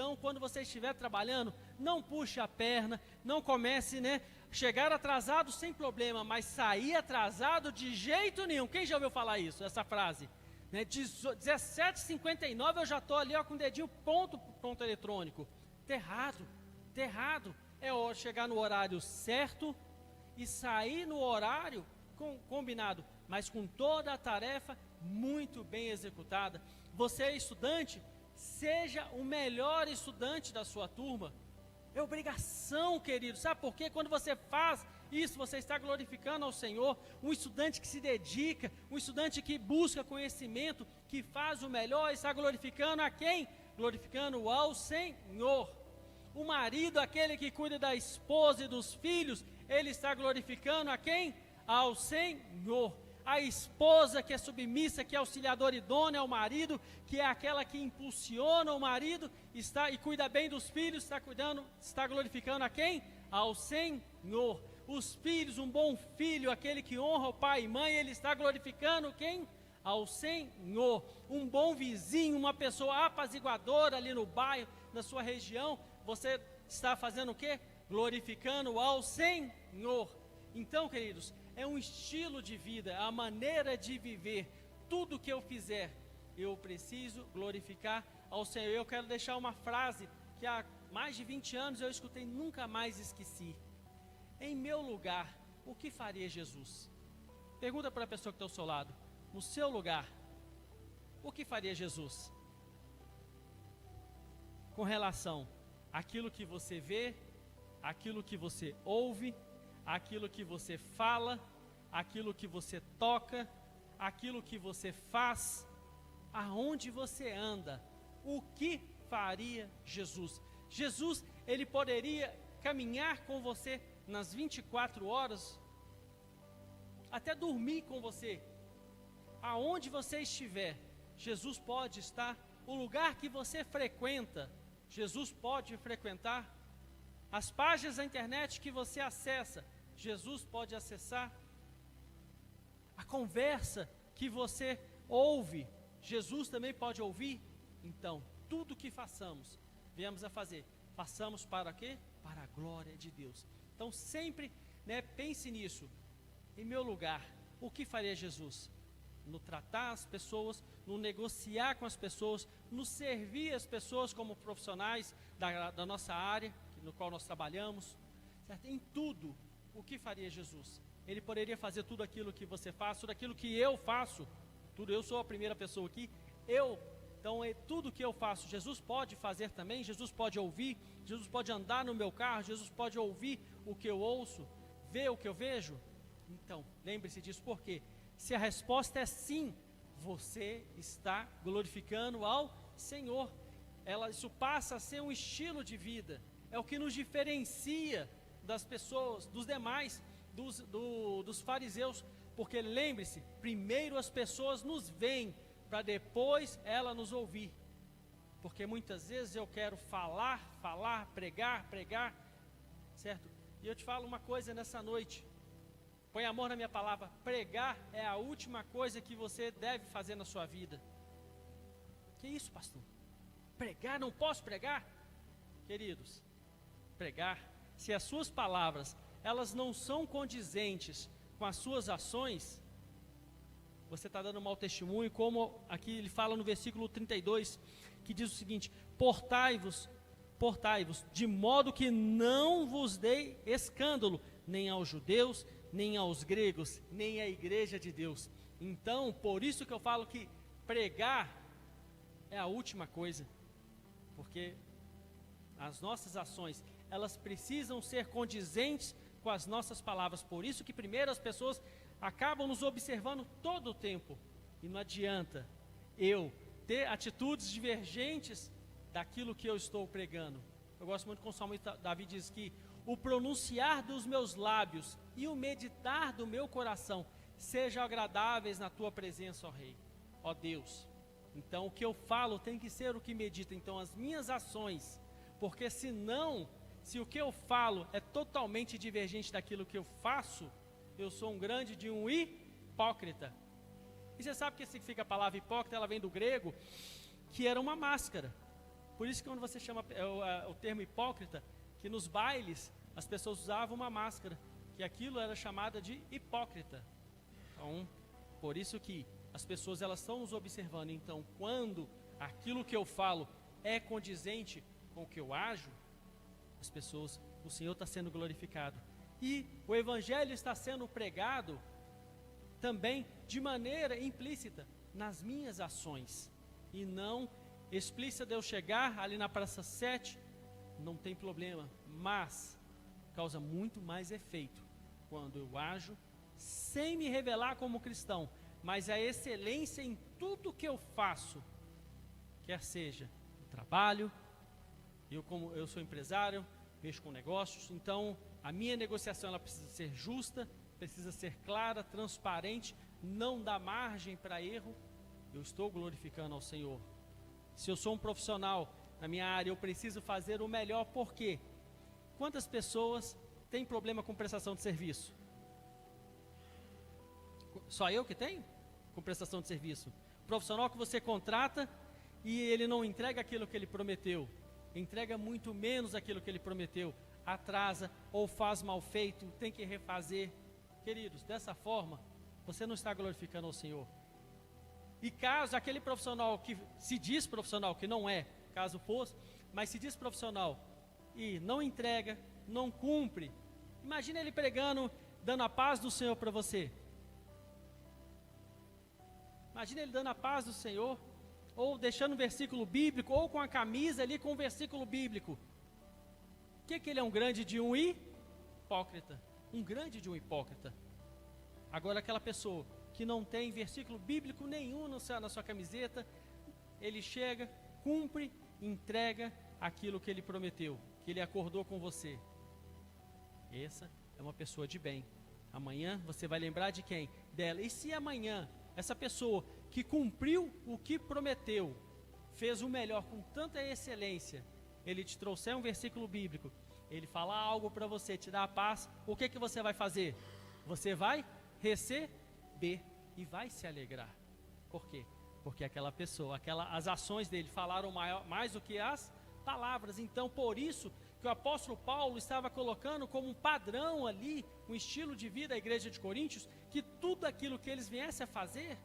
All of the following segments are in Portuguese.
Então, quando você estiver trabalhando, não puxe a perna, não comece, chegar atrasado sem problema, mas sair atrasado de jeito nenhum. Quem já ouviu falar isso, essa frase? 17h59 eu já estou ali com o dedinho ponto eletrônico. Tá errado. É chegar no horário certo e sair no horário combinado, mas com toda a tarefa muito bem executada. Você é estudante, seja o melhor estudante da sua turma. É obrigação, querido. Sabe por quê? Quando você faz isso, você está glorificando ao Senhor. Um estudante que se dedica, um estudante que busca conhecimento, que faz o melhor, está glorificando a quem? Glorificando ao Senhor. O marido, aquele que cuida da esposa e dos filhos, ele está glorificando a quem? Ao Senhor. A esposa que é submissa, que é auxiliadora idônea ao marido, que é aquela que impulsiona o marido, está e cuida bem dos filhos, está glorificando a quem? Ao Senhor. Os filhos, um bom filho, aquele que honra o pai e mãe, ele está glorificando quem? Ao Senhor. Um bom vizinho, uma pessoa apaziguadora ali no bairro, na sua região, você está fazendo o quê? Glorificando ao Senhor. Então, queridos, é um estilo de vida, a maneira de viver. Tudo que eu fizer, eu preciso glorificar ao Senhor. Eu quero deixar uma frase que há mais de 20 anos eu escutei, nunca mais esqueci. Em meu lugar, o que faria Jesus? Pergunta para a pessoa que está ao seu lado. No seu lugar, o que faria Jesus? Com relação àquilo que você vê, àquilo que você ouve, aquilo que você fala, aquilo que você toca, aquilo que você faz, aonde você anda, o que faria Jesus? Jesus, ele poderia caminhar com você nas 24 horas, até dormir com você, aonde você estiver, Jesus pode estar, o lugar que você frequenta, Jesus pode frequentar, as páginas da internet que você acessa, Jesus pode acessar, a conversa que você ouve, Jesus também pode ouvir. Então, tudo que façamos, viemos a fazer, façamos para quê? Para a glória de Deus. Então, sempre, pense nisso. Em meu lugar, o que faria Jesus? No tratar as pessoas, no negociar com as pessoas, no servir as pessoas como profissionais da nossa área, no qual nós trabalhamos, certo? Em tudo, o que faria Jesus? Ele poderia fazer tudo aquilo que você faz, tudo aquilo que eu faço, tudo, eu sou a primeira pessoa aqui, então tudo que eu faço, Jesus pode fazer também, Jesus pode ouvir, Jesus pode andar no meu carro, Jesus pode ouvir o que eu ouço, ver o que eu vejo. Então, lembre-se disso, porque se a resposta é sim, você está glorificando ao Senhor. Isso passa a ser um estilo de vida, é o que nos diferencia das pessoas, dos demais, dos fariseus, porque lembre-se, primeiro as pessoas nos veem, para depois ela nos ouvir, porque muitas vezes eu quero falar, pregar, certo? E eu te falo uma coisa nessa noite, põe amor na minha palavra, pregar é a última coisa que você deve fazer na sua vida. Que isso, pastor? Pregar, não posso pregar? Queridos, pregar, se as suas palavras, elas não são condizentes com as suas ações, você está dando mau testemunho, como aqui ele fala no versículo 32, que diz o seguinte: portai-vos, de modo que não vos dei escândalo, nem aos judeus, nem aos gregos, nem à igreja de Deus. Então, por isso que eu falo que pregar é a última coisa, porque as nossas ações, elas precisam ser condizentes com as nossas palavras. Por isso que primeiro as pessoas acabam nos observando todo o tempo, e não adianta eu ter atitudes divergentes daquilo que eu estou pregando. Eu gosto muito quando o salmista Davi diz que o pronunciar dos meus lábios e o meditar do meu coração sejam agradáveis na tua presença, ó Rei, ó Deus. Então o que eu falo tem que ser o que medita, então as minhas ações, porque senão, se o que eu falo é totalmente divergente daquilo que eu faço, eu sou um grande de um hipócrita. E você sabe o que significa a palavra hipócrita? Ela vem do grego, que era uma máscara. Por isso que quando você chama o termo hipócrita, que nos bailes as pessoas usavam uma máscara, que aquilo era chamada de hipócrita. Então, por isso que as pessoas elas estão nos observando. Então, quando aquilo que eu falo é condizente com o que eu ajo, as pessoas, o Senhor está sendo glorificado. E o Evangelho está sendo pregado também de maneira implícita nas minhas ações. E não explícita de eu chegar ali na Praça 7, não tem problema. Mas causa muito mais efeito quando eu ajo sem me revelar como cristão, mas a excelência em tudo que eu faço, quer seja no trabalho, como eu sou empresário, mexo com negócios, então a minha negociação ela precisa ser justa, precisa ser clara, transparente, não dá margem para erro. Eu estou glorificando ao Senhor. Se eu sou um profissional na minha área, eu preciso fazer o melhor. Por quê? Quantas pessoas têm problema com prestação de serviço? Só eu que tenho com prestação de serviço? Profissional que você contrata e ele não entrega aquilo que ele prometeu, entrega muito menos aquilo que ele prometeu, atrasa ou faz mal feito, tem que refazer. Queridos, dessa forma, você não está glorificando ao Senhor. E caso aquele profissional que se diz profissional, que não é, caso fosse, mas se diz profissional e não entrega, não cumpre, imagina ele pregando, dando a paz do Senhor para você. Imagina ele dando a paz do Senhor, ou deixando um versículo bíblico, ou com a camisa ali com um versículo bíblico. O que ele é um grande de um hipócrita? Um grande de um hipócrita. Agora aquela pessoa que não tem versículo bíblico nenhum na sua camiseta, ele chega, cumpre, entrega aquilo que ele prometeu, que ele acordou com você. Essa é uma pessoa de bem. Amanhã você vai lembrar de quem? Dela. E se amanhã essa pessoa que cumpriu o que prometeu, fez o melhor com tanta excelência, ele te trouxer um versículo bíblico, ele falar algo para você, te dar a paz, o que você vai fazer? Você vai receber e vai se alegrar. Por quê? Porque aquela pessoa, as ações dele falaram mais do que as palavras. Então, por isso que o apóstolo Paulo estava colocando como um padrão ali, um estilo de vida a igreja de Coríntios, que tudo aquilo que eles viessem a fazer,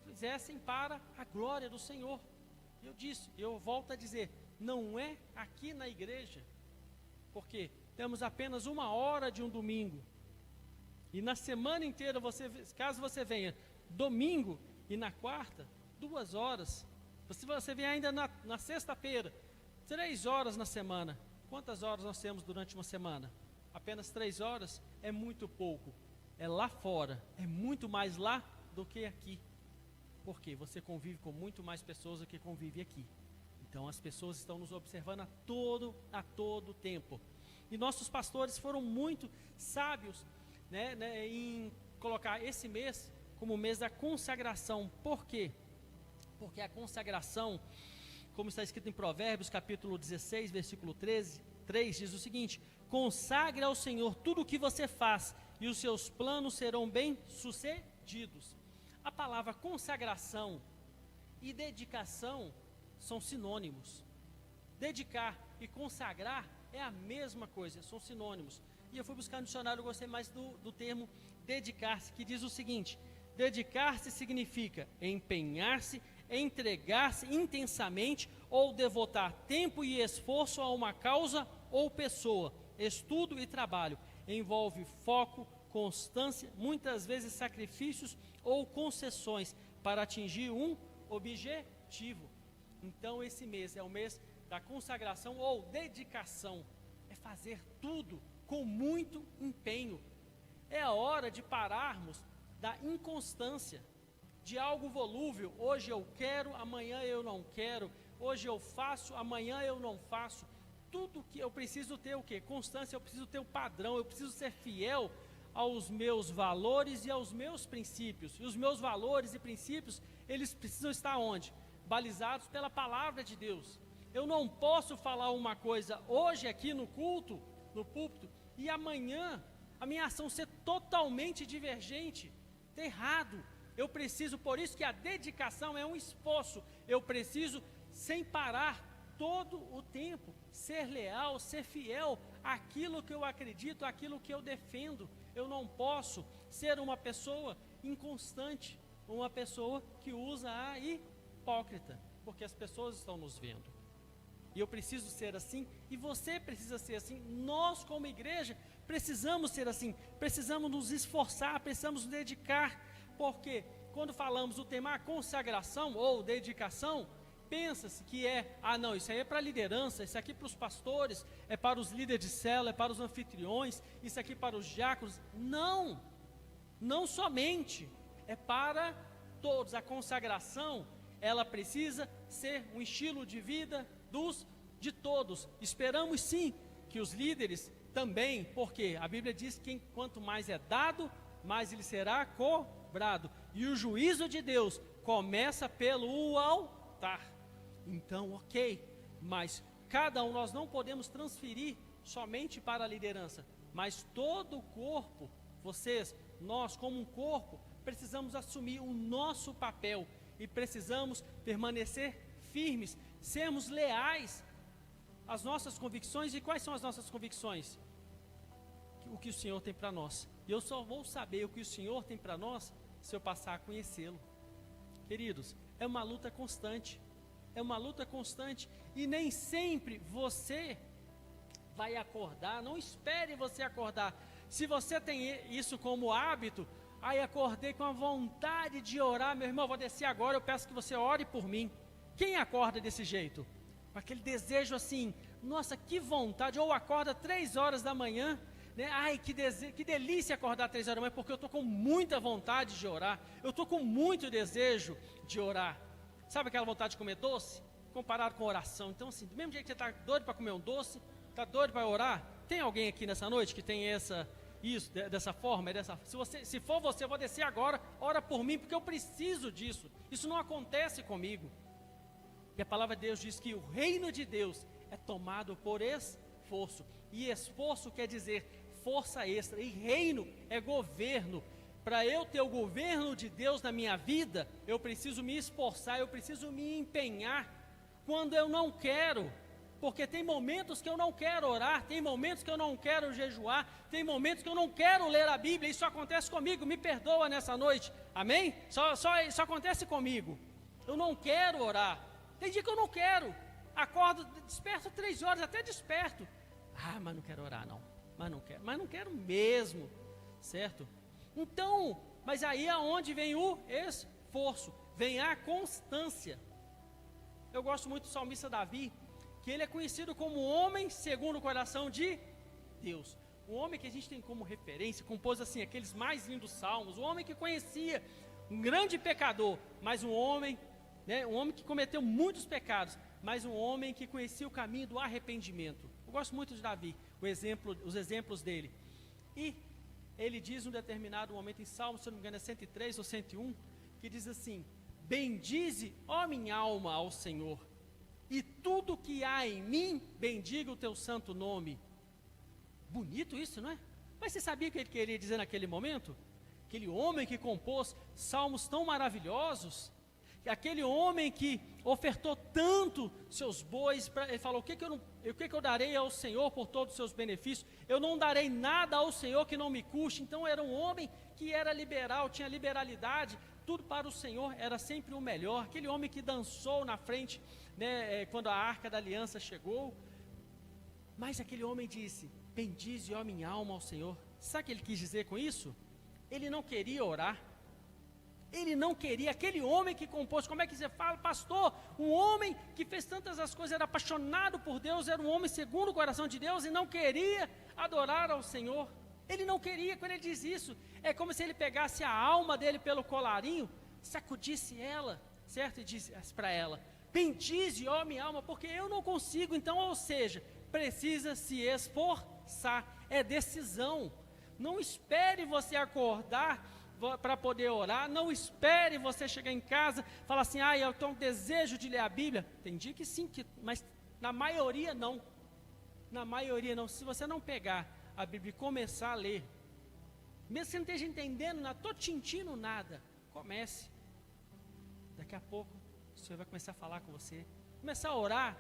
fizessem para a glória do Senhor. Eu volto a dizer, não é aqui na igreja, porque temos apenas 1 hora de um domingo, e na semana inteira, caso você venha domingo e na quarta, 2 horas, se você vier ainda na sexta-feira, 3 horas na semana. Quantas horas nós temos durante uma semana? Apenas 3 horas? É muito pouco. É lá fora, é muito mais lá do que aqui. Porque você convive com muito mais pessoas do que convive aqui. Então as pessoas estão nos observando a todo tempo. E nossos pastores foram muito sábios, né, em colocar esse mês como o mês da consagração. Por quê? Porque a consagração, como está escrito em Provérbios, capítulo 16, versículo 3, diz o seguinte: consagre ao Senhor tudo o que você faz, e os seus planos serão bem-sucedidos. A palavra consagração e dedicação são sinônimos. Dedicar e consagrar é a mesma coisa, são sinônimos. E eu fui buscar no dicionário, eu gostei mais do termo dedicar-se, que diz o seguinte: dedicar-se significa empenhar-se, entregar-se intensamente ou devotar tempo e esforço a uma causa ou pessoa. Estudo e trabalho envolve foco, constância, muitas vezes sacrifícios ou concessões para atingir um objetivo. Então esse mês é o mês da consagração ou dedicação, é fazer tudo com muito empenho. É a hora de pararmos da inconstância, de algo volúvel. Hoje eu quero, amanhã eu não quero. Hoje eu faço, amanhã eu não faço. Tudo que eu preciso ter o quê? Constância, eu preciso ter o padrão, eu preciso ser fiel aos meus valores e aos meus princípios. E os meus valores e princípios, eles precisam estar onde? Balizados pela palavra de Deus. Eu não posso falar uma coisa hoje aqui no culto, no púlpito, e amanhã a minha ação ser totalmente divergente, ter errado. Eu preciso, por isso que a dedicação é um esforço, eu preciso sem parar todo o tempo ser leal, ser fiel àquilo que eu acredito, àquilo que eu defendo. Eu não posso ser uma pessoa inconstante, uma pessoa que usa a hipócrita, porque as pessoas estão nos vendo. E eu preciso ser assim, e você precisa ser assim. Nós, como igreja, precisamos ser assim, precisamos nos esforçar, precisamos nos dedicar, porque quando falamos do tema consagração ou dedicação, pensa-se que não, isso aí é para a liderança, isso aqui é para os pastores, é para os líderes de célula, é para os anfitriões, isso aqui é para os diáconos. Não, não somente, é para todos. A consagração, ela precisa ser um estilo de vida de todos. Esperamos sim que os líderes também, porque a Bíblia diz que quanto mais é dado, mais ele será cobrado. E o juízo de Deus começa pelo altar. Então, ok, mas cada um, nós não podemos transferir somente para a liderança, mas todo o corpo, nós como um corpo, precisamos assumir o nosso papel e precisamos permanecer firmes, sermos leais às nossas convicções. E quais são as nossas convicções? O que o Senhor tem para nós. E eu só vou saber o que o Senhor tem para nós se eu passar a conhecê-lo. Queridos, é uma luta constante. É uma luta constante. E nem sempre você vai acordar. Não espere você acordar. Se você tem isso como hábito, acordei com a vontade de orar, meu irmão, vou descer agora, eu peço que você ore por mim. Quem acorda desse jeito? Com aquele desejo assim, nossa, que vontade. Ou acorda 3 horas da manhã, né? Ai, que delícia acordar 3 horas da manhã, porque eu estou com muita vontade de orar, eu estou com muito desejo de orar. Sabe aquela vontade de comer doce? Comparado com oração. Então assim, do mesmo jeito que você está doido para comer um doce, está doido para orar, tem alguém aqui nessa noite que tem dessa forma? Se for você, eu vou descer agora, ora por mim, porque eu preciso disso. Isso não acontece comigo. E a palavra de Deus diz que o reino de Deus é tomado por esforço. E esforço quer dizer força extra. E reino é governo. Para eu ter o governo de Deus na minha vida, eu preciso me esforçar, eu preciso me empenhar quando eu não quero. Porque tem momentos que eu não quero orar, tem momentos que eu não quero jejuar, tem momentos que eu não quero ler a Bíblia. Isso acontece comigo, me perdoa nessa noite. Amém? Isso acontece comigo. Eu não quero orar. Tem dia que eu não quero, acordo, desperto 3 horas, até desperto. Mas não quero orar não, mas não quero mesmo, certo? Então, mas aí é onde vem o esforço, vem a constância. Eu gosto muito do salmista Davi, que ele é conhecido como homem segundo o coração de Deus. O homem que a gente tem como referência, compôs assim, aqueles mais lindos salmos, o homem que conhecia um grande pecador, mas um homem que cometeu muitos pecados, mas um homem que conhecia o caminho do arrependimento. Eu gosto muito de Davi, os exemplos dele. E ele diz em um determinado momento em Salmo, se não me engano é 103 ou 101, que diz assim: bendize, ó minha alma, ao Senhor, e tudo que há em mim, bendiga o teu santo nome. Bonito isso, não é? Mas você sabia o que ele queria dizer naquele momento? Aquele homem que compôs salmos tão maravilhosos, aquele homem que ofertou tanto seus bois, ele falou, o que eu darei ao Senhor por todos os seus benefícios? Eu não darei nada ao Senhor que não me custe. Então era um homem que era liberal, tinha liberalidade, tudo para o Senhor era sempre o melhor. Aquele homem que dançou na frente, né, quando a arca da aliança chegou. Mas aquele homem disse, bendize, ó minha alma, ao Senhor. Sabe o que ele quis dizer com isso? Ele não queria orar. Ele não queria, aquele homem que compôs, como é que você fala, pastor? Um homem que fez tantas as coisas, era apaixonado por Deus, era um homem segundo o coração de Deus e não queria adorar ao Senhor. Ele não queria. Quando ele diz isso, é como se ele pegasse a alma dele pelo colarinho, sacudisse ela, certo? E disse para ela, bendize, ó minha alma, porque eu não consigo. Então, ou seja, precisa se esforçar, é decisão. Não espere você acordar para poder orar, não espere você chegar em casa, falar assim, eu tenho um desejo de ler a Bíblia. Tem dia que sim, mas na maioria não. Na maioria não. Se você não pegar a Bíblia e começar a ler, mesmo que você não esteja entendendo nada, estou te sentindo nada, comece. Daqui a pouco, o Senhor vai começar a falar com você, começar a orar.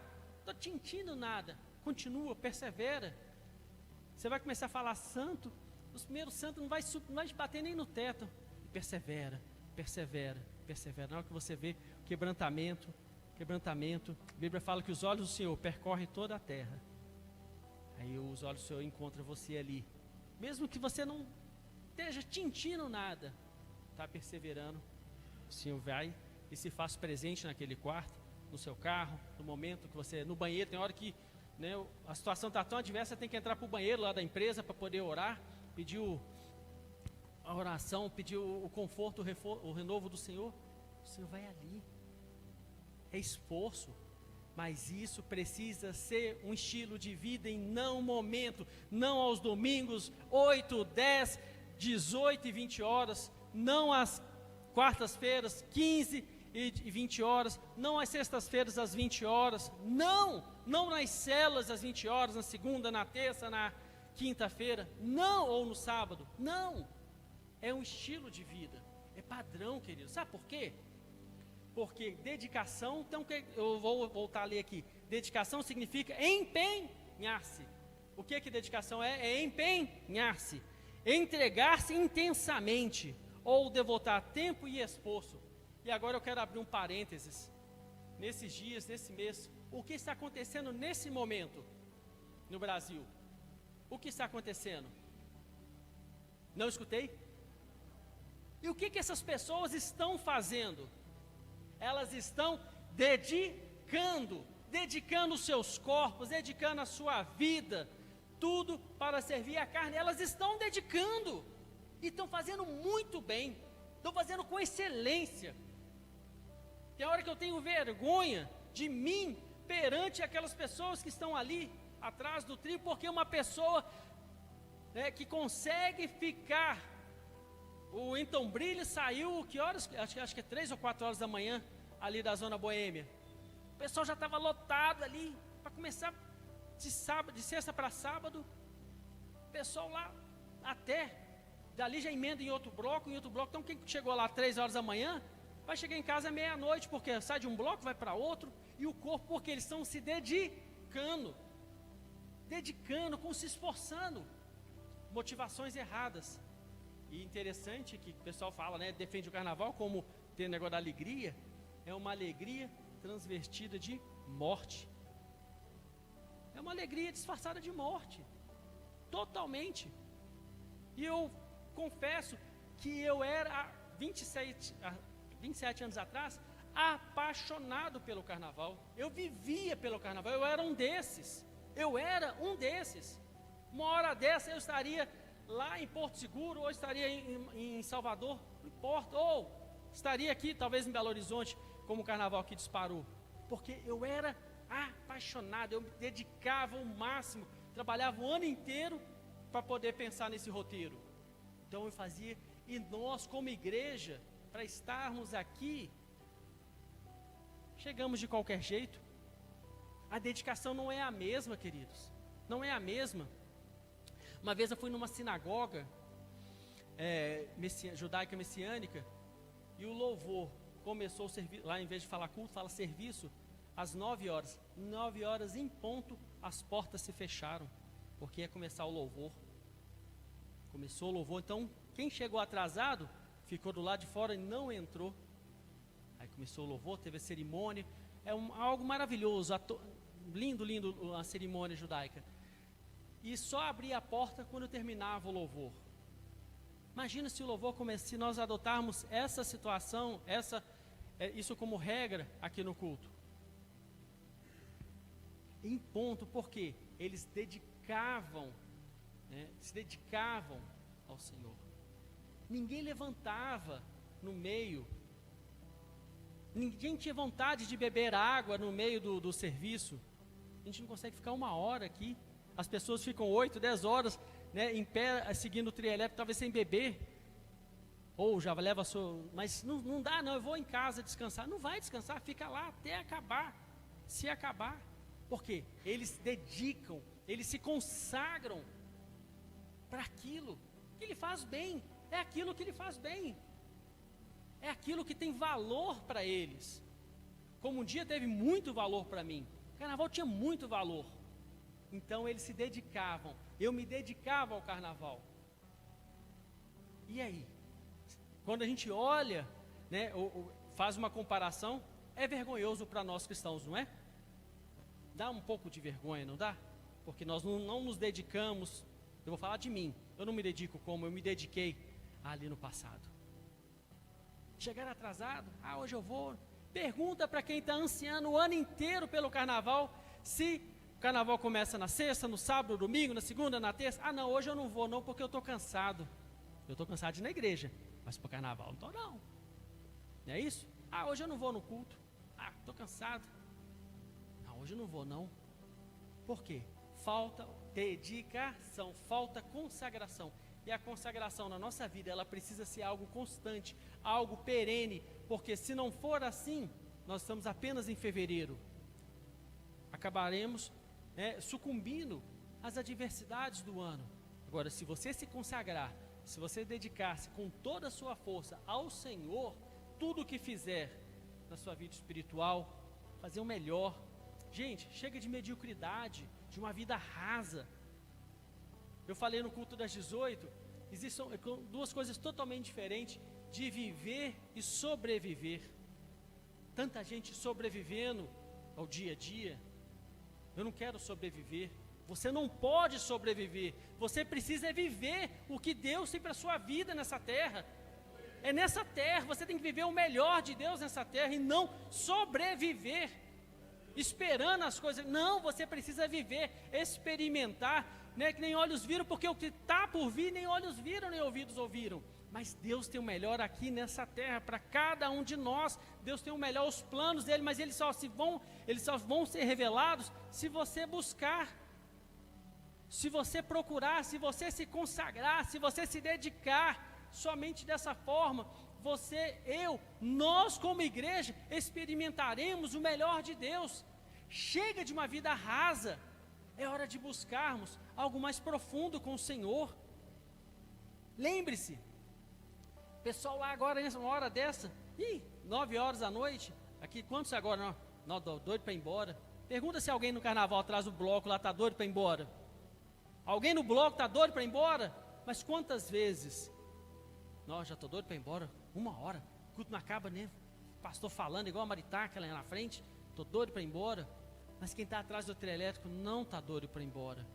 estou sentindo nada. Continua, persevera. Você vai começar a falar santo, os primeiros santos não vai bater nem no teto. Persevera, persevera, persevera. Na hora que você vê quebrantamento, a Bíblia fala que os olhos do Senhor percorrem toda a terra. Aí os olhos do Senhor encontram você ali. Mesmo que você não esteja sentindo nada, está perseverando, o Senhor vai e se faz presente naquele quarto, no seu carro, no momento que você, no banheiro, tem hora que, né, a situação está tão adversa, você tem que entrar para o banheiro lá da empresa para poder orar, pedir a oração, pedir o conforto, o renovo do Senhor. O Senhor vai ali. É esforço, mas isso precisa ser um estilo de vida e não um momento, não aos domingos, 8, 10, 18 e 20 horas, não às quartas-feiras, 15 e 20 horas, não às sextas-feiras às 20 horas, não nas células às 20 horas, na segunda, na terça, na quinta-feira, não, ou no sábado, não, é um estilo de vida, é padrão, querido. Sabe por quê? Porque dedicação, então eu vou voltar a ler aqui, dedicação significa empenhar-se. O que dedicação é? É empenhar-se, entregar-se intensamente, ou devotar tempo e esforço. E agora eu quero abrir um parênteses, nesses dias, nesse mês, o que está acontecendo nesse momento no Brasil? O que está acontecendo? Não escutei? E o que essas pessoas estão fazendo? Elas estão dedicando os seus corpos, dedicando a sua vida, tudo para servir a carne. Elas estão dedicando e estão fazendo muito bem, estão fazendo com excelência. Tem hora que eu tenho vergonha de mim perante aquelas pessoas que estão ali atrás do trio, porque uma pessoa, né, que consegue ficar, o Então Brilho saiu, que horas? Acho que é 3 ou 4 horas da manhã, ali da Zona Boêmia. O pessoal já estava lotado ali, para começar de sexta para sábado, o pessoal lá, até, dali já emenda em outro bloco, então quem chegou lá 3 horas da manhã, vai chegar em casa meia-noite, porque sai de um bloco, vai para outro, e o corpo, porque eles estão se dedicando, se esforçando, motivações erradas. E interessante que o pessoal fala, né, defende o carnaval como tem o negócio da alegria, é uma alegria transvestida de morte, é uma alegria disfarçada de morte, totalmente. E eu confesso que eu era há 27 anos atrás, apaixonado pelo carnaval, eu vivia pelo carnaval, eu era um desses, uma hora dessa eu estaria lá em Porto Seguro, ou estaria em Salvador, não importa, ou estaria aqui, talvez em Belo Horizonte, como o carnaval que disparou, porque eu era apaixonado, eu me dedicava o máximo, trabalhava o ano inteiro para poder pensar nesse roteiro. Então eu fazia, e nós como igreja, para estarmos aqui, chegamos de qualquer jeito. A dedicação não é a mesma, queridos, não é a mesma. Uma vez eu fui numa sinagoga judaica messiânica, e o louvor começou o serviço, lá em vez de falar culto, fala serviço, às 9 horas. 9 horas em ponto, as portas se fecharam, porque ia começar o louvor. Começou o louvor, então quem chegou atrasado, ficou do lado de fora e não entrou. Aí começou o louvor, teve a cerimônia, algo maravilhoso, lindo a cerimônia judaica. E só abria a porta quando terminava o louvor. Imagina se o louvor se nós adotarmos essa situação, isso como regra aqui no culto. Em ponto, porque eles se dedicavam ao Senhor. Ninguém levantava no meio, ninguém tinha vontade de beber água no meio do serviço. A gente não consegue ficar 1 hora aqui. As pessoas ficam 8, 10 horas, né, em pé, seguindo o trio elétrico, talvez sem beber, ou já leva a sua, mas não dá não, eu vou em casa descansar. Não vai descansar, fica lá até acabar, se acabar, porque eles dedicam, eles se consagram para aquilo que lhe faz bem, é aquilo que lhe faz bem, é aquilo que tem valor para eles, como um dia teve muito valor para mim. O carnaval tinha muito valor. Então eles se dedicavam. Eu me dedicava ao carnaval. E aí? Quando a gente olha, né, faz uma comparação, é vergonhoso para nós cristãos, não é? Dá um pouco de vergonha, não dá? Porque nós não nos dedicamos. Eu vou falar de mim. Eu não me dedico como eu me dediquei ali no passado. Chegar atrasado, hoje eu vou. Pergunta para quem está ansiando o ano inteiro pelo carnaval, se o carnaval começa na sexta, no sábado, no domingo, na segunda, na terça. Não, hoje eu não vou não, porque eu estou cansado. Eu estou cansado de ir na igreja, mas para o carnaval não estou não. Não é isso? Hoje eu não vou no culto. Estou cansado. Não, hoje eu não vou não. Por quê? Falta dedicação, falta consagração. E a consagração na nossa vida, ela precisa ser algo constante, algo perene, porque se não for assim, nós estamos apenas em fevereiro. Acabaremos sucumbindo às adversidades do ano. Agora, se você se consagrar, se você dedicar-se com toda a sua força ao Senhor, tudo o que fizer na sua vida espiritual, fazer o melhor. Gente, chega de mediocridade, de uma vida rasa. Eu falei no culto das 18, existem duas coisas totalmente diferentes, de viver e sobreviver. Tanta gente sobrevivendo ao dia a dia. Eu não quero sobreviver. Você não pode sobreviver. Você precisa viver o que Deus tem para a sua vida nessa terra. É nessa terra, você tem que viver o melhor de Deus nessa terra e não sobreviver, esperando as coisas. Não, você precisa viver, experimentar, que nem olhos viram, porque o que está por vir, nem olhos viram, nem ouvidos ouviram. Mas Deus tem o melhor aqui nessa terra, para cada um de nós. Deus tem o melhor, os planos dele, mas eles só vão ser revelados se você buscar, se você procurar, se você se consagrar, se você se dedicar. Somente dessa forma, nós como igreja, experimentaremos o melhor de Deus. Chega de uma vida rasa, é hora de buscarmos algo mais profundo com o Senhor. Lembre-se, pessoal lá agora, nessa hora dessa, 9 horas da noite, aqui quantos agora, não, doido para ir embora. Pergunta se alguém no carnaval atrás do bloco lá está doido para ir embora. Alguém no bloco está doido para ir embora? Mas quantas vezes... Nós já estou doido para ir embora, 1 hora, o culto não acaba, né? Pastor falando igual a Maritaca lá na frente, estou doido para ir embora. Mas quem está atrás do trio elétrico não está doido para ir embora.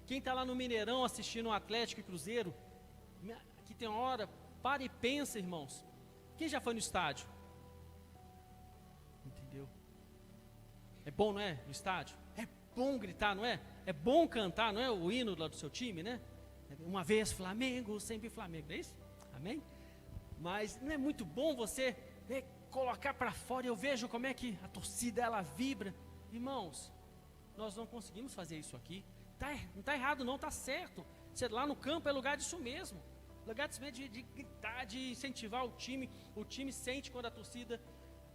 Quem está lá no Mineirão assistindo o Atlético e Cruzeiro, aqui tem uma hora, para e pensa, irmãos. Quem já foi no estádio? Entendeu? É bom, não é? No estádio? É bom gritar, não é? É bom cantar, não é? O hino lá do seu time, né? Uma vez Flamengo, sempre Flamengo, não é isso? Amém? Mas não é muito bom você colocar para fora. Eu vejo como é que a torcida ela vibra. Irmãos, nós não conseguimos fazer isso aqui. Não está errado não, está certo. Lá no campo é lugar disso mesmo. Lugar disso mesmo de gritar, de incentivar o time sente quando a torcida.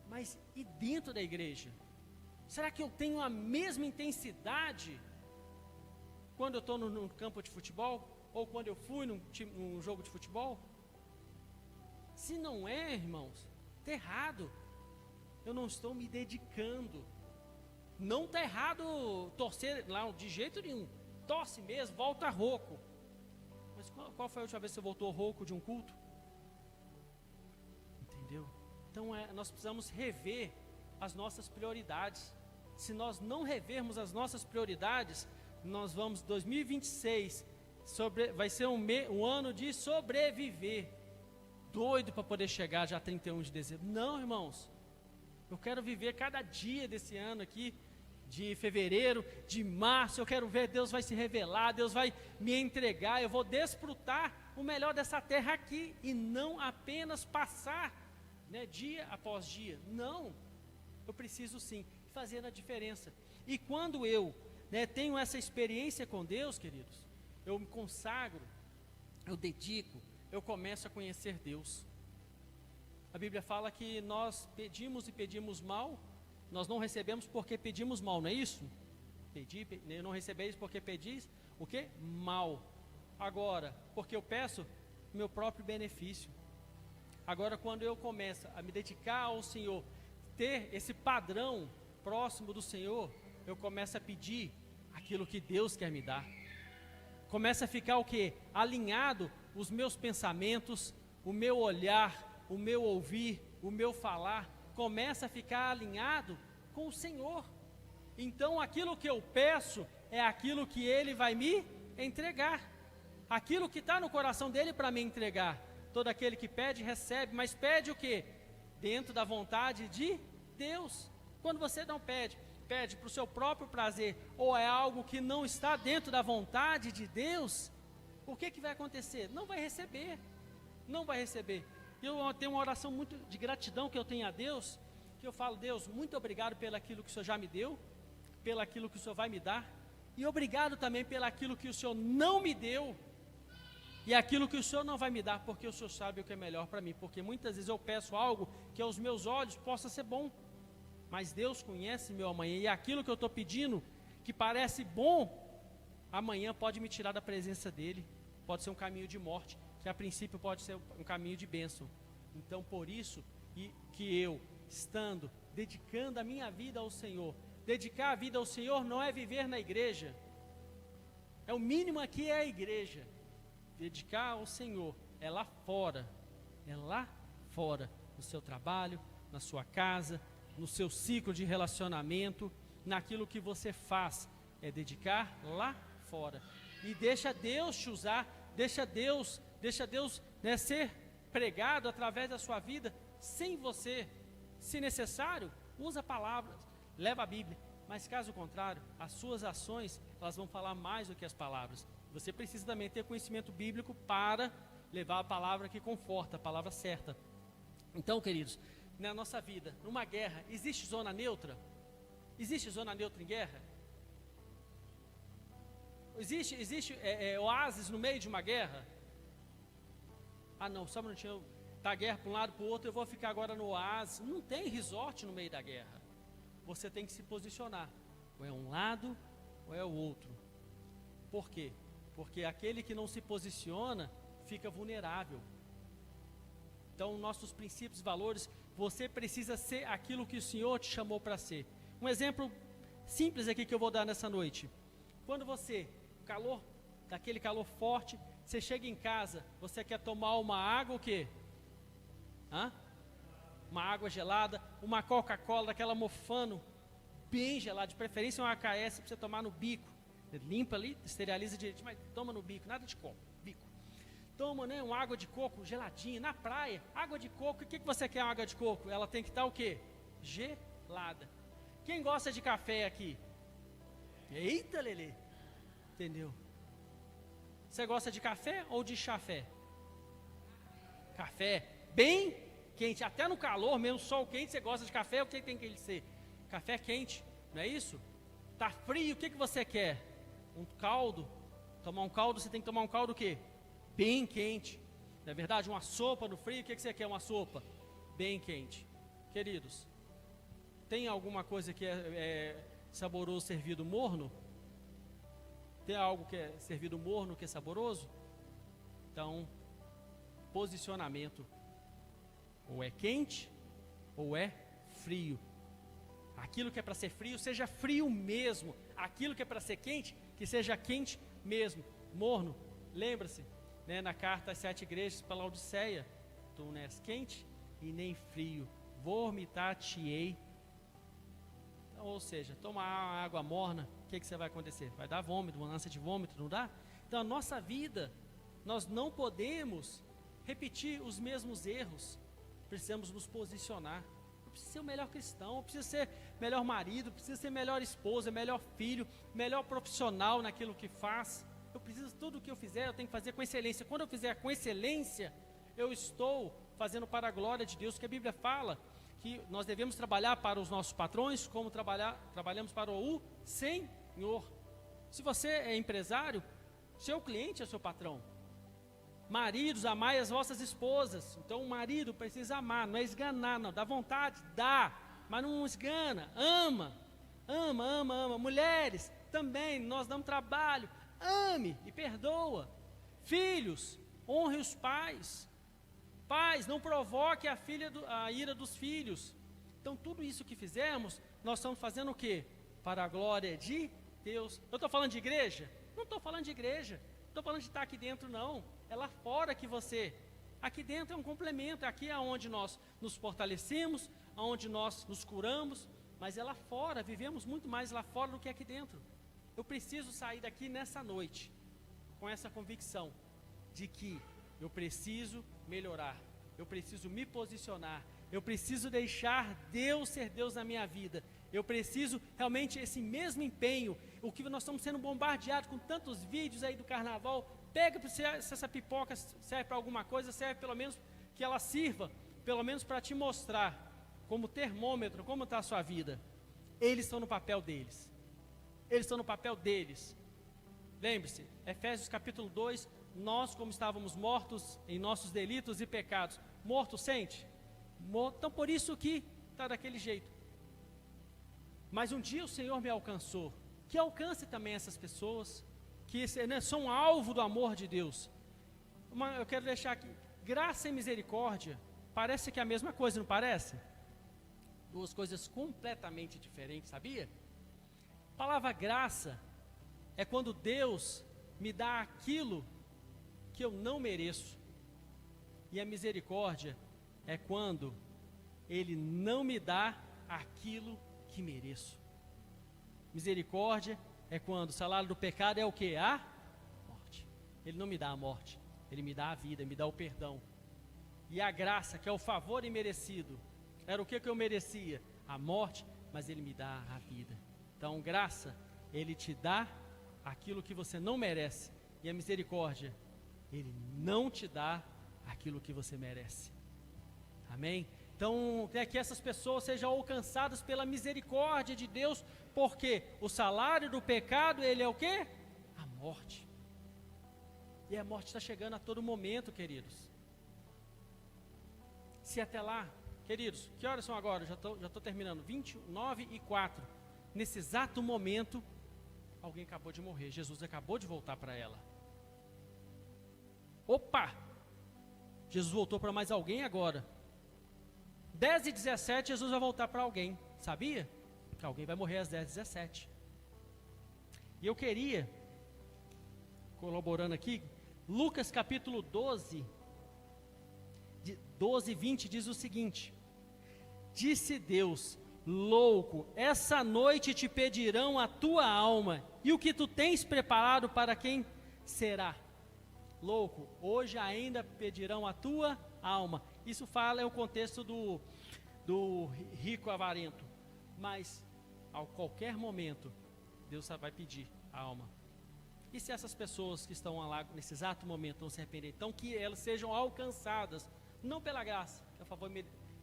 Mas e dentro da igreja? Será que eu tenho a mesma intensidade quando eu estou no campo de futebol? Ou quando eu fui num jogo de futebol? Se não é, irmãos, está errado. Eu não estou me dedicando. Não está errado torcer lá de jeito nenhum. Torce mesmo, volta rouco. Mas qual foi a última vez que você voltou rouco de um culto? Entendeu? Então nós precisamos rever as nossas prioridades. Se nós não revermos as nossas prioridades, nós vamos, 2026, vai ser um ano de sobreviver. Doido para poder chegar já 31 de dezembro. Não, irmãos. Eu quero viver cada dia desse ano aqui, de fevereiro, de março. Eu quero ver, Deus vai se revelar, Deus vai me entregar. Eu vou desfrutar o melhor dessa terra aqui e não apenas passar, dia após dia. Não. Eu preciso sim fazer a diferença. E quando eu tenho essa experiência com Deus, queridos, eu me consagro, eu dedico, eu começo a conhecer Deus. A Bíblia fala que nós pedimos e pedimos mal, nós não recebemos porque pedimos mal, não é isso? Não recebeis porque pedis o quê? Mal. Agora, porque eu peço meu próprio benefício. Agora, quando eu começo a me dedicar ao Senhor, ter esse padrão próximo do Senhor, eu começo a pedir aquilo que Deus quer me dar. Começa a ficar o quê? Alinhado os meus pensamentos, o meu olhar, o meu ouvir, o meu falar, começa a ficar alinhado com o Senhor. Então aquilo que eu peço é aquilo que Ele vai me entregar. Aquilo que está no coração dEle para me entregar. Todo aquele que pede, recebe, mas pede o quê? Dentro da vontade de Deus. Quando você não pede para o seu próprio prazer, ou é algo que não está dentro da vontade de Deus, o que vai acontecer? Não vai receber, não vai receber. Eu tenho uma oração muito de gratidão que eu tenho a Deus, que eu falo: Deus, muito obrigado pelo aquilo que o Senhor já me deu, pelo aquilo que o Senhor vai me dar, e obrigado também pelo aquilo que o Senhor não me deu, e aquilo que o Senhor não vai me dar, porque o Senhor sabe o que é melhor para mim, porque muitas vezes eu peço algo que aos meus olhos possa ser bom, mas Deus conhece meu amanhã, e aquilo que eu estou pedindo, que parece bom, amanhã pode me tirar da presença dEle, pode ser um caminho de morte, que a princípio pode ser um caminho de bênção. Então por isso, que eu, estando, dedicando a minha vida ao Senhor, dedicar a vida ao Senhor não é viver na igreja, é o mínimo aqui, é a igreja. Dedicar ao Senhor é lá fora, no seu trabalho, na sua casa, no seu ciclo de relacionamento, naquilo que você faz, é dedicar lá fora. E deixa Deus te usar, deixa Deus ser pregado através da sua vida, sem você. Se necessário, usa palavras, leva a Bíblia, mas caso contrário, as suas ações, elas vão falar mais do que as palavras. Você precisa também ter conhecimento bíblico para levar a palavra que conforta, a palavra certa. Então, queridos, na nossa vida, numa guerra, existe zona neutra? Existe zona neutra em guerra? Existe oásis no meio de uma guerra? Ah não, só um minutinho, tá a guerra para um lado para o outro, eu vou ficar agora no oásis. Não tem resort no meio da guerra. Você tem que se posicionar, ou é um lado ou é o outro. Por quê? Porque aquele que não se posiciona fica vulnerável. Então, nossos princípios e valores, você precisa ser aquilo que o Senhor te chamou para ser. Um exemplo simples aqui que eu vou dar nessa noite. Quando você, daquele calor forte, você chega em casa, você quer tomar uma água, o quê? Uma água gelada, uma Coca-Cola, daquela mofando, bem gelada, de preferência um AKS para você tomar no bico. Limpa ali, esteriliza direitinho, mas toma no bico, nada de copo, bico. Toma, uma água de coco geladinha, na praia, água de coco. O que você quer, uma água de coco? Ela tem que estar o quê? Gelada. Quem gosta de café aqui? Eita, Lelê. Entendeu? Você gosta de café ou de chafé? Café bem quente, até no calor mesmo, sol quente, você gosta de café, o que tem que ser? Café quente, não é isso? Tá frio, o que você quer? Um caldo? Tomar um caldo, você tem que tomar um caldo o quê? Bem quente, não é verdade? Uma sopa no frio, o que você quer? Uma sopa bem quente. Queridos, tem alguma coisa que é saboroso servido morno? Tem algo que é servido morno que é saboroso? Então, posicionamento, ou é quente ou é frio. Aquilo que é para ser frio, seja frio mesmo. Aquilo que é para ser quente, que seja quente mesmo. Morno, lembra-se, na carta às 7 igrejas para Laodiceia: tu não és quente e nem frio, vomitar-te-ei. Então, ou seja, tomar água morna, o que você vai acontecer? Vai dar vômito, uma ânsia de vômito, não dá? Então a nossa vida, nós não podemos repetir os mesmos erros. Precisamos nos posicionar. Eu preciso ser o melhor cristão, eu preciso ser melhor marido, eu preciso ser melhor esposa, melhor filho, melhor profissional naquilo que faz. Eu preciso, tudo que eu fizer, eu tenho que fazer com excelência. Quando eu fizer com excelência, eu estou fazendo para a glória de Deus, que a Bíblia fala que nós devemos trabalhar para os nossos patrões, como trabalhamos para o Senhor. Se você é empresário, seu cliente é seu patrão. Maridos, amai as vossas esposas. Então o marido precisa amar, não é esganar, não. Dá vontade, dá, mas não esgana. Ama. Mulheres, também, nós damos trabalho. Ame e perdoa. Filhos, honre os pais. Pais, não provoque a ira dos filhos. Então tudo isso que fizermos, nós estamos fazendo o quê? para a glória de Deus. Eu estou falando de igreja? Não estou falando de igreja. Estou falando de estar aqui dentro, não. É lá fora que você... Aqui dentro é um complemento. Aqui é onde nós nos fortalecemos, onde nós nos curamos. Mas é lá fora. Vivemos muito mais lá fora do que aqui dentro. Eu preciso sair daqui nessa noite com essa convicção de que eu preciso melhorar. Eu preciso me posicionar. Eu preciso deixar Deus ser Deus na minha vida. Eu preciso realmente esse mesmo empenho. O que nós estamos sendo bombardeados com tantos vídeos aí do carnaval. Pega se essa pipoca serve para alguma coisa, serve pelo menos que ela sirva, pelo menos para te mostrar como termômetro, como está a sua vida. Eles estão no papel deles. Eles estão no papel deles. Lembre-se, Efésios capítulo 2, nós como estávamos mortos em nossos delitos e pecados. Morto, sente? Morto, então por isso que está daquele jeito. Mas um dia o Senhor me alcançou. Que alcance também essas pessoas, que são alvo do amor de Deus. Eu quero deixar aqui, graça e misericórdia, parece que é a mesma coisa, não parece? Duas coisas completamente diferentes, sabia? A palavra graça é quando Deus me dá aquilo que eu não mereço. E a misericórdia é quando Ele não me dá aquilo que mereço. Misericórdia é quando o salário do pecado é o que? A morte. Ele não me dá a morte, Ele me dá a vida, me dá o perdão. E a graça, que é o favor imerecido, era o que eu merecia? A morte, mas Ele me dá a vida. Então, graça, Ele te dá aquilo que você não merece. E a misericórdia, Ele não te dá aquilo que você merece. Amém? Então, que essas pessoas sejam alcançadas pela misericórdia de Deus, porque o salário do pecado, ele é o quê? A morte. E a morte está chegando a todo momento, queridos. Se até lá, queridos, que horas são agora? Já estou terminando, 29:04. Nesse exato momento, alguém acabou de morrer, Jesus acabou de voltar para ela. Opa! Jesus voltou para mais alguém agora. 10:17, Jesus vai voltar para alguém. Sabia? Que alguém vai morrer às 10:17. E eu queria, colaborando aqui, Lucas capítulo 12, 12:20 diz o seguinte: disse Deus, louco, essa noite te pedirão a tua alma, e o que tu tens preparado para quem será? Louco, hoje ainda pedirão a tua alma. Isso fala, é o contexto do rico avarento. Mas, a qualquer momento, Deus vai pedir a alma. E se essas pessoas que estão lá nesse exato momento não se arrependerem, então que elas sejam alcançadas, não pela graça, que é a favor,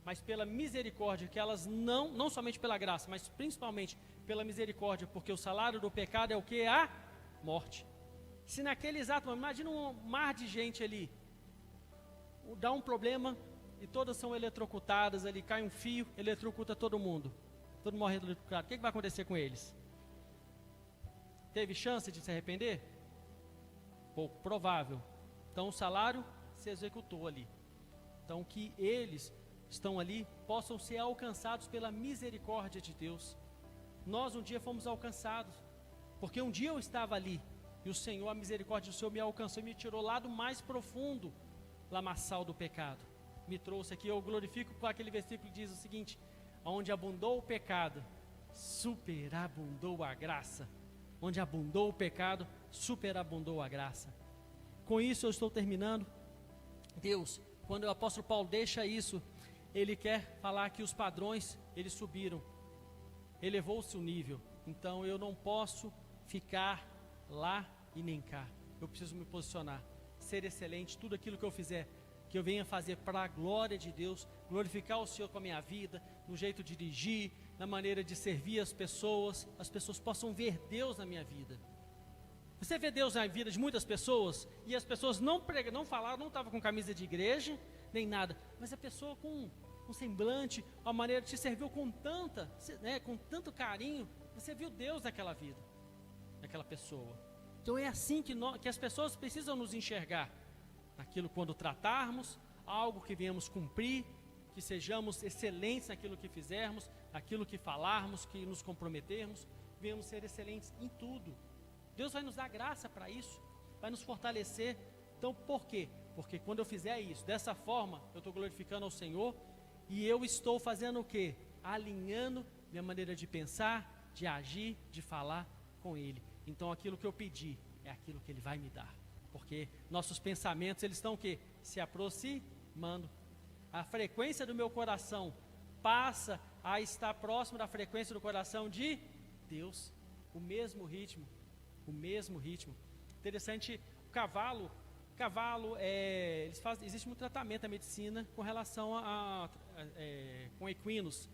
mas pela misericórdia, que elas não somente pela graça, mas principalmente pela misericórdia, porque o salário do pecado é o que? A morte. Se naquele exato momento, imagina um mar de gente ali, dá um problema e todas são eletrocutadas ali, cai um fio, eletrocuta todo mundo morre eletrocutado, o que vai acontecer com eles? Teve chance de se arrepender? Pouco provável. Então o salário se executou ali. Então que eles estão ali possam ser alcançados pela misericórdia de Deus. Nós um dia fomos alcançados, porque um dia eu estava ali e o Senhor, a misericórdia do Senhor me alcançou e me tirou lá do mais profundo lamaçal do pecado. Me trouxe aqui, eu glorifico com aquele versículo que diz o seguinte: onde abundou o pecado, superabundou a graça. Onde abundou o pecado, superabundou a graça. Com isso eu estou terminando. Deus, quando o apóstolo Paulo deixa isso, ele quer falar que os padrões, eles subiram, elevou-se o nível. Então eu não posso ficar lá e nem cá. Eu preciso me posicionar, ser excelente, tudo aquilo que eu fizer, que eu venha fazer para a glória de Deus, glorificar o Senhor com a minha vida, no jeito de dirigir, na maneira de servir as pessoas possam ver Deus na minha vida. Você vê Deus na vida de muitas pessoas, e as pessoas não falaram, não estavam com camisa de igreja, nem nada, mas a pessoa com um semblante, a maneira te serviu com tanto carinho, você viu Deus naquela vida, naquela pessoa. Então é assim que as pessoas precisam nos enxergar, aquilo quando tratarmos, algo que venhamos cumprir, que sejamos excelentes naquilo que fizermos, aquilo que falarmos, que nos comprometermos, venhamos ser excelentes em tudo. Deus vai nos dar graça para isso, vai nos fortalecer. Então, por quê? Porque quando eu fizer isso, dessa forma, eu estou glorificando ao Senhor, e eu estou fazendo o quê? Alinhando minha maneira de pensar, de agir, de falar com Ele. Então, aquilo que eu pedi é aquilo que Ele vai me dar, porque nossos pensamentos, eles estão o quê? Se aproximando. A frequência do meu coração passa a estar próximo da frequência do coração de Deus. O mesmo ritmo. Interessante, o cavalo, existe um tratamento da medicina com relação com equinos.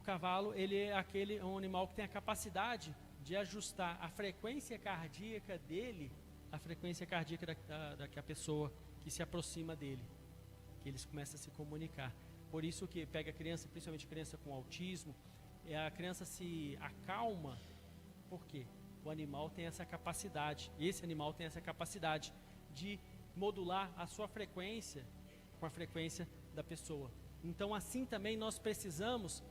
O cavalo, ele é um animal que tem a capacidade de ajustar a frequência cardíaca dele, a frequência cardíaca da pessoa que se aproxima dele, que eles começam a se comunicar. Por isso que pega a criança, principalmente criança com autismo, a criança se acalma. Por quê? O animal tem essa capacidade, esse animal tem essa capacidade de modular a sua frequência com a frequência da pessoa. Então, assim também nós precisamos,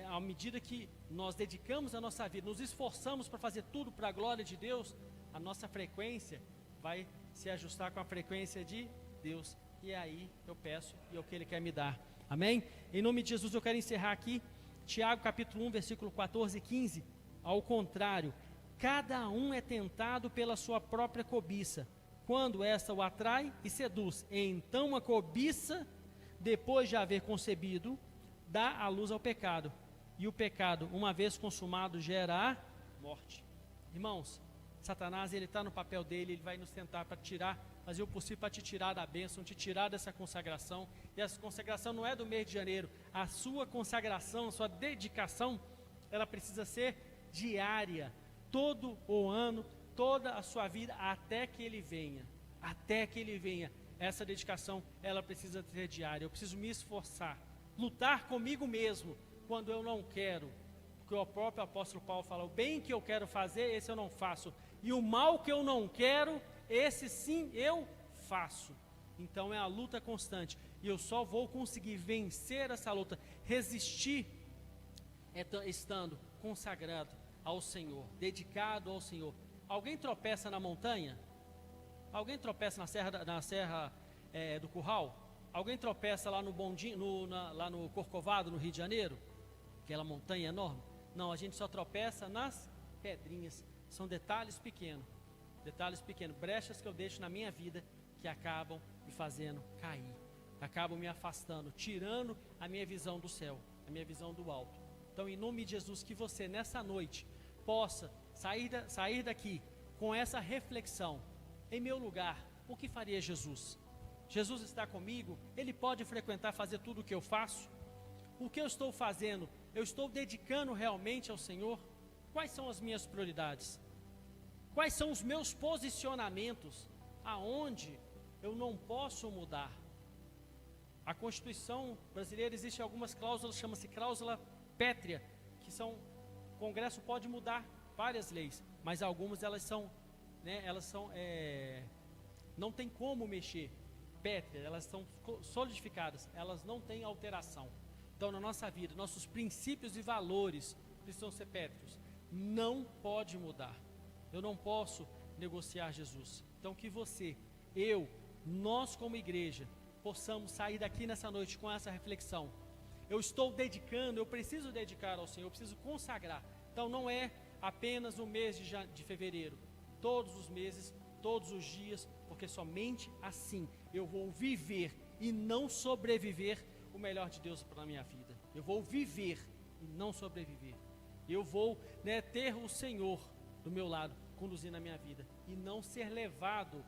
à medida que nós dedicamos a nossa vida, nos esforçamos para fazer tudo para a glória de Deus, a nossa frequência vai se ajustar com a frequência de Deus. E aí eu peço, e é o que Ele quer me dar. Amém? Em nome de Jesus eu quero encerrar aqui, Tiago capítulo 1, versículo 14 e 15. Ao contrário, cada um é tentado pela sua própria cobiça, quando esta o atrai e seduz. Então a cobiça, depois de haver concebido, dá a luz ao pecado. E o pecado, uma vez consumado, gera a morte. Irmãos, Satanás, ele está no papel dele, ele vai nos tentar para fazer o possível para te tirar da bênção, te tirar dessa consagração. E essa consagração não é do mês de janeiro. A sua consagração, a sua dedicação, ela precisa ser diária, todo o ano, toda a sua vida, até que ele venha. Até que ele venha. Essa dedicação, ela precisa ser diária. Eu preciso me esforçar, lutar comigo mesmo, quando eu não quero. Porque o próprio apóstolo Paulo fala, o bem que eu quero fazer, esse eu não faço. E o mal que eu não quero, esse sim eu faço. Então é a luta constante. E eu só vou conseguir vencer essa luta, resistir, estando consagrado ao Senhor, dedicado ao Senhor. Alguém tropeça na montanha? Alguém tropeça na serra do Curral? Alguém tropeça lá no Bondinho, lá no Corcovado, no Rio de Janeiro? Aquela montanha enorme? Não, a gente só tropeça nas pedrinhas. São detalhes pequenos, brechas que eu deixo na minha vida, que acabam me fazendo cair, acabam me afastando, tirando a minha visão do céu, a minha visão do alto. Então, em nome de Jesus, que você nessa noite possa sair daqui com essa reflexão. Em meu lugar, o que faria Jesus? Jesus está comigo, Ele pode frequentar, fazer tudo o que eu faço? O que eu estou fazendo, eu estou dedicando realmente ao Senhor? Quais são as minhas prioridades? Quais são os meus posicionamentos? Aonde eu não posso mudar? A Constituição brasileira, existem algumas cláusulas, chama-se cláusula pétrea, que o Congresso pode mudar várias leis, mas algumas não tem como mexer, pétreas, elas são solidificadas, elas não têm alteração. Então, na nossa vida, nossos princípios e valores precisam ser pétreos, não pode mudar. Eu não posso negociar Jesus. Então, que nós como igreja, possamos sair daqui nessa noite com essa reflexão. Eu estou dedicando, eu preciso dedicar ao Senhor, eu preciso consagrar. Então, não é apenas no mês de fevereiro, todos os meses, todos os dias, porque somente assim eu vou viver e não sobreviver o melhor de Deus para a minha vida. Eu vou viver e não sobreviver. Eu vou ter o Senhor do meu lado, conduzindo a minha vida, e não ser levado